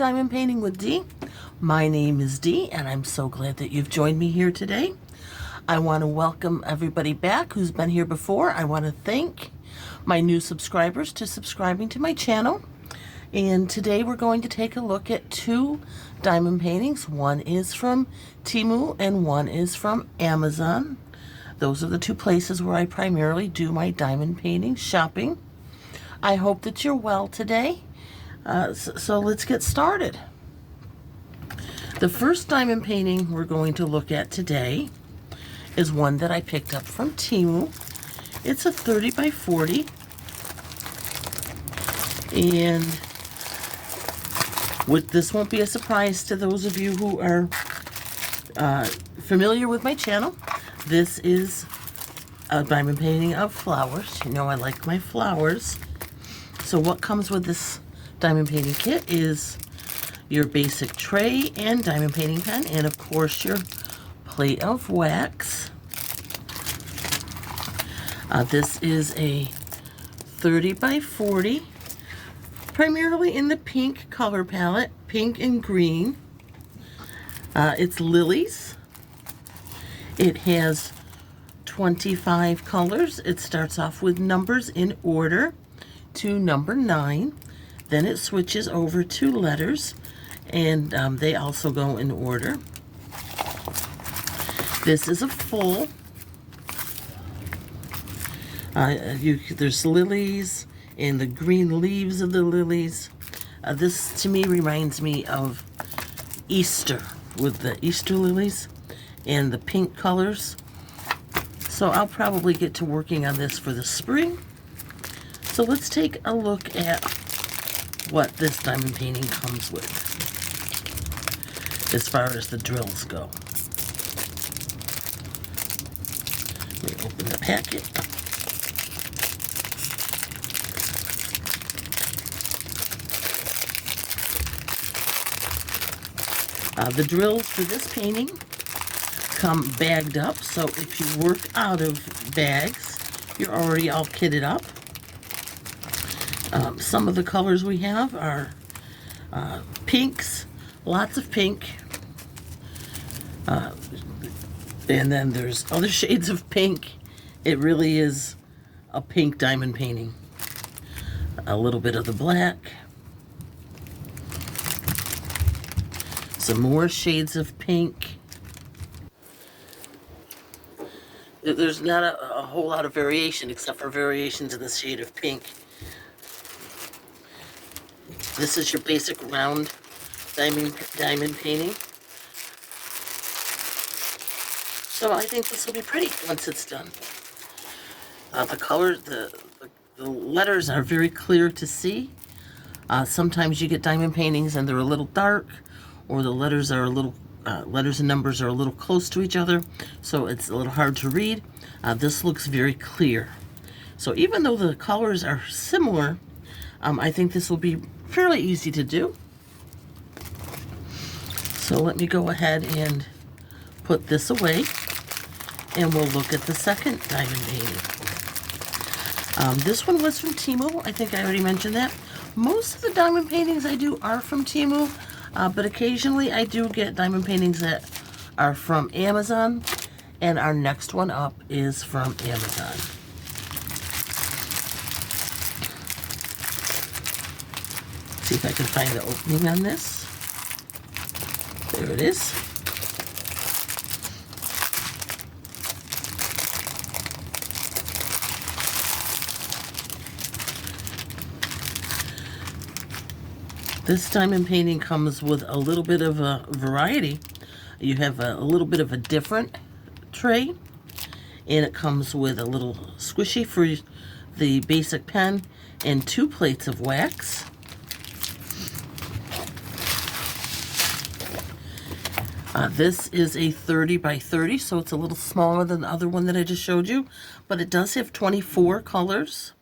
Diamond Painting with Dee. My name is Dee, and I'm so glad that you've joined me here today. I want to welcome everybody back who's been here before. I want to thank my new subscribers to subscribing to my channel. And today we're going to take a look at two diamond paintings. One is from Temu and one is from Amazon. Those are the two places where I primarily do my diamond painting shopping. I hope that you're well today. So let's get started. The first diamond painting we're going to look at today is one that I picked up from Temu. It's a 30 by 40. And this won't be a surprise to those of you who are familiar with my channel. This is a diamond painting of flowers. You know I like my flowers. So what comes with this diamond painting kit is your basic tray and diamond painting pen, and of course your plate of wax. This is a 30 by 40, primarily in the pink color palette, pink and green. It's lilies. It has 25 colors. It starts off with numbers in order to number 9. Then it switches over to letters, and they also go in order. This is a full. There's lilies and the green leaves of the lilies. This to me reminds me of Easter with the Easter lilies and the pink colors. So I'll probably get to working on this for the spring. So let's take a look at what this diamond painting comes with as far as the drills go. Let me open the packet. The drills for this painting come bagged up, so if you work out of bags, you're already all kitted up. Some of the colors we have are pinks, lots of pink, and then there's other shades of pink. It really is a pink diamond painting. A little bit of the black, some more shades of pink. There's not a whole lot of variation except for variations in the shade of pink. This is your basic round diamond painting. So I think this will be pretty once it's done. The colors, the letters are very clear to see. Sometimes you get diamond paintings and they're a little dark, or the letters are a little letters and numbers are a little close to each other, so it's a little hard to read. This looks very clear. So even though the colors are similar, I think this will be fairly easy to do. So let me go ahead and put this away, and we'll look at the second diamond painting. This one was from Temu. I think I already mentioned that. Most of the diamond paintings I do are from Temu, but occasionally I do get diamond paintings that are from Amazon, and our next one up is from Amazon. See if I can find the opening on this. There it is. This diamond painting comes with a little bit of a variety. You have a little bit of a different tray, and it comes with a little squishy for the basic pen and 2 plates of wax. This is a 30 by 30, so it's a little smaller than the other one that I just showed you, but it does have 24 colors.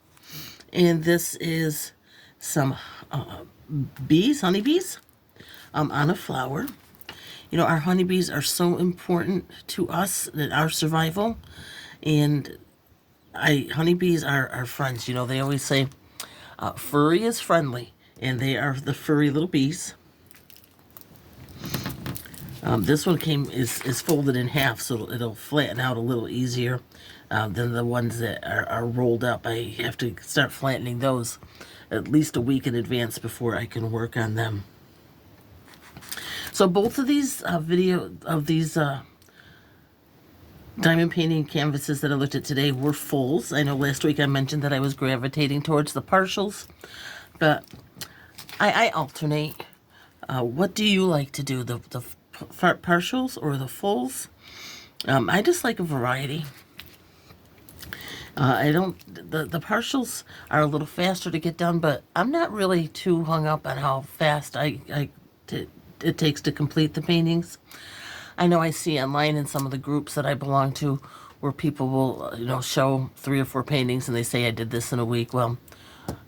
And this is some honeybees, on a flower. You know, our honeybees are so important to us, that our survival, and honeybees are our friends. You know, they always say furry is friendly, and they are the furry little bees. This one is folded in half, so it'll flatten out a little easier than the ones that are rolled up. I have to start flattening those at least a week in advance before I can work on them. So both of these diamond painting canvases that I looked at today were fulls. I know last week I mentioned that I was gravitating towards the partials, but I alternate. What do you like to do, the partials or the fulls? I just like a variety. The partials are a little faster to get done, but I'm not really too hung up on how fast it takes to complete the paintings. I know I see online in some of the groups that I belong to where people will, show 3 or 4 paintings and they say I did this in a week. Well,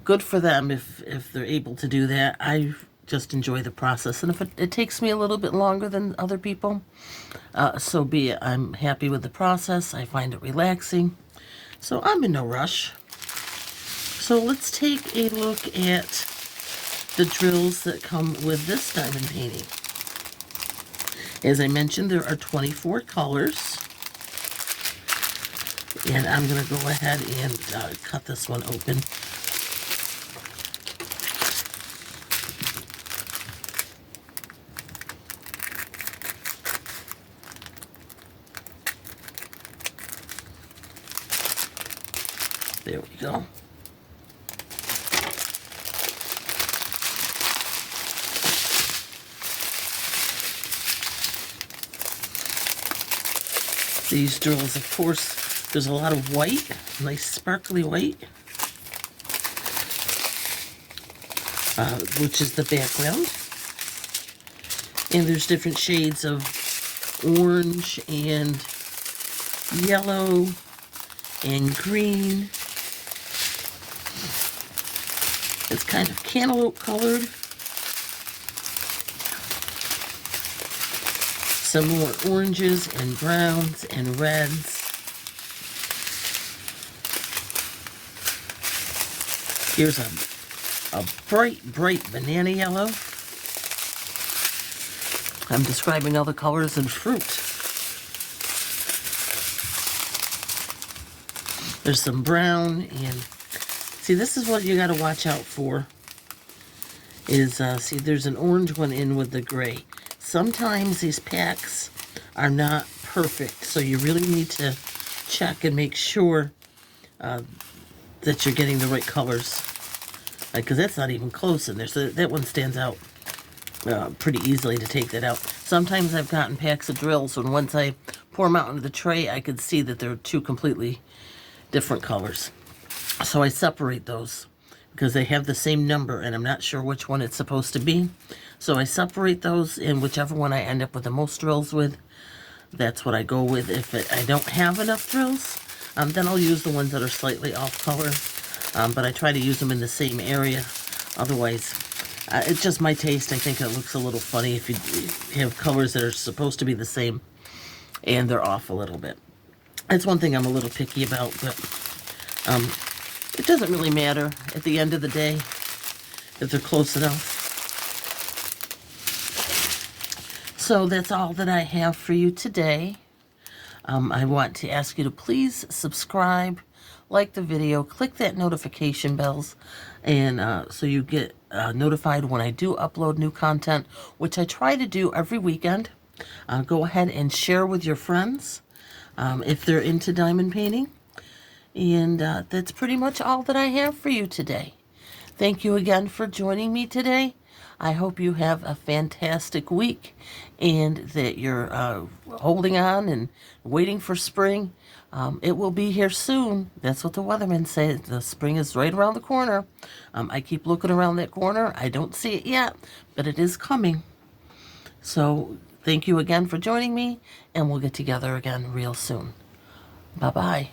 good for them if they're able to do that. I just enjoy the process, and if it takes me a little bit longer than other people, so be it. I'm happy with the process. I find it relaxing, so I'm in no rush. So let's take a look at the drills that come with this diamond painting. As I mentioned, there are 24 colors, and I'm going to go ahead and cut this one open. There we go. These drills, of course, there's a lot of white, nice sparkly white, which is the background. And there's different shades of orange and yellow and green. It's kind of cantaloupe colored. Some more oranges and browns and reds. Here's a bright banana yellow. I'm describing all the colors and fruit. There's some brown, and see, this is what you got to watch out for. See, there's an orange one in with the gray. Sometimes these packs are not perfect, so you really need to check and make sure that you're getting the right colors, because that's not even close in there. So that one stands out pretty easily to take that out. Sometimes I've gotten packs of drills, and once I pour them out into the tray, I could see that they're 2 completely different colors. So I separate those because they have the same number, and I'm not sure which one it's supposed to be. So I separate those, and whichever one I end up with the most drills with, that's what I go with. If I don't have enough drills, then I'll use the ones that are slightly off color. But I try to use them in the same area. Otherwise, it's just my taste. I think it looks a little funny if you have colors that are supposed to be the same and they're off a little bit. That's one thing I'm a little picky about, but it doesn't really matter at the end of the day if they're close enough. So that's all that I have for you today. I want to ask you to please subscribe, like the video, click that notification bells, and so you get notified when I do upload new content, which I try to do every weekend. Go ahead and share with your friends if they're into diamond painting. And that's pretty much all that I have for you today. Thank you again for joining me today. I hope you have a fantastic week and that you're holding on and waiting for spring. It will be here soon. That's what the weathermen say. The spring is right around the corner. I keep looking around that corner. I don't see it yet, but it is coming. So thank you again for joining me, and we'll get together again real soon. Bye-bye.